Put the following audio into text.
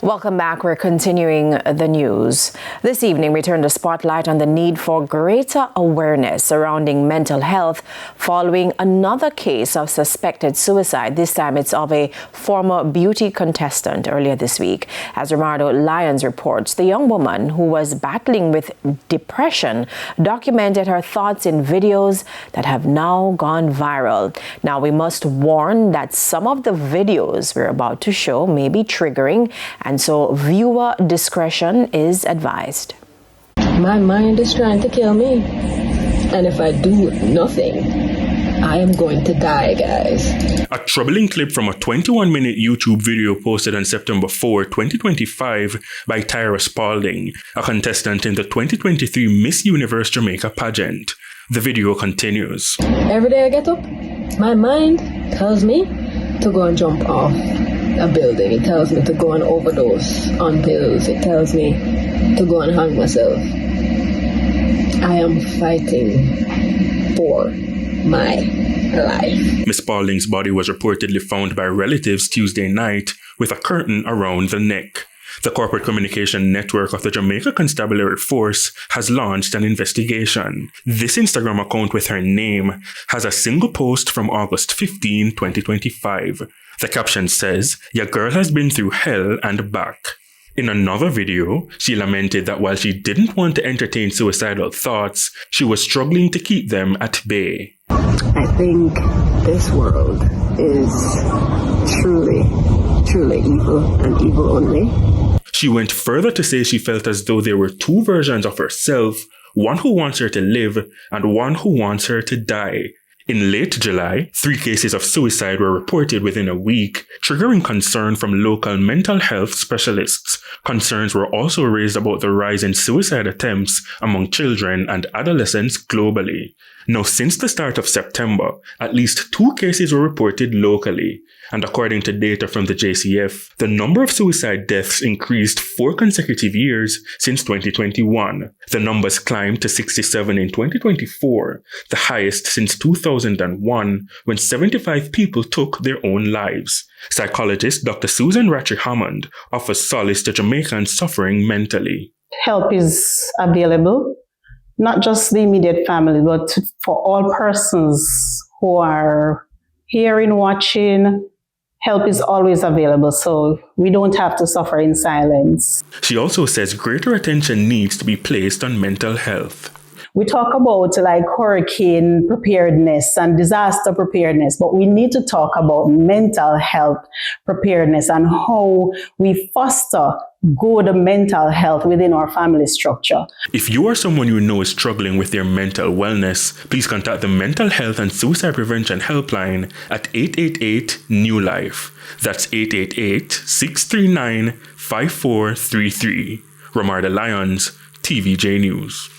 Welcome back. We're continuing the news. This evening, we turn the spotlight on the need for greater awareness surrounding mental health following another case of suspected suicide. This time, it's of a former beauty contestant earlier this week. As Romardo Lyons reports, the young woman who was battling with depression documented her thoughts in videos that have now gone viral. Now, we must warn that some of the videos we're about to show may be triggering, and so viewer discretion is advised. My mind is trying to kill me. And if I do nothing, I am going to die, guys. A troubling clip from a 21-minute YouTube video posted on September 4, 2025 by Tyra Spaulding, a contestant in the 2023 Miss Universe Jamaica pageant. The video continues. Every day I get up, my mind tells me to go and jump off a building. It tells me to go and overdose on pills. It tells me to go and hang myself. I am fighting for my life. Miss Spaulding's body was reportedly found by relatives Tuesday night with a curtain around the neck. The corporate communication network of the Jamaica Constabulary Force has launched an investigation. This Instagram account with her name has a single post from August 15, 2025. The caption says, "Your girl has been through hell and back." In another video, she lamented that while she didn't want to entertain suicidal thoughts, she was struggling to keep them at bay. I think this world is truly evil and evil only. She went further to say she felt as though there were two versions of herself, one who wants her to live and one who wants her to die. In late July, 3 cases of suicide were reported within a week, triggering concern from local mental health specialists. Concerns were also raised about the rise in suicide attempts among children and adolescents globally. Now, since the start of September, at least 2 cases were reported locally. And according to data from the JCF, the number of suicide deaths increased 4 consecutive years since 2021. The numbers climbed to 67 in 2024, the highest since 2001, when 75 people took their own lives. Psychologist Dr. Susan Ratchie-Hammond offers solace to Jamaicans suffering mentally. Help is available, not just the immediate family, but for all persons who are hearing, watching. Help is always available, so we don't have to suffer in silence. She also says greater attention needs to be placed on mental health. We talk about like hurricane preparedness and disaster preparedness, but we need to talk about mental health preparedness and how we foster good mental health within our family structure. If you or someone you know is struggling with their mental wellness, please contact the Mental Health and Suicide Prevention Helpline at 888-NEW LIFE. That's 888-639-5433. Romardo Lyons, TVJ News.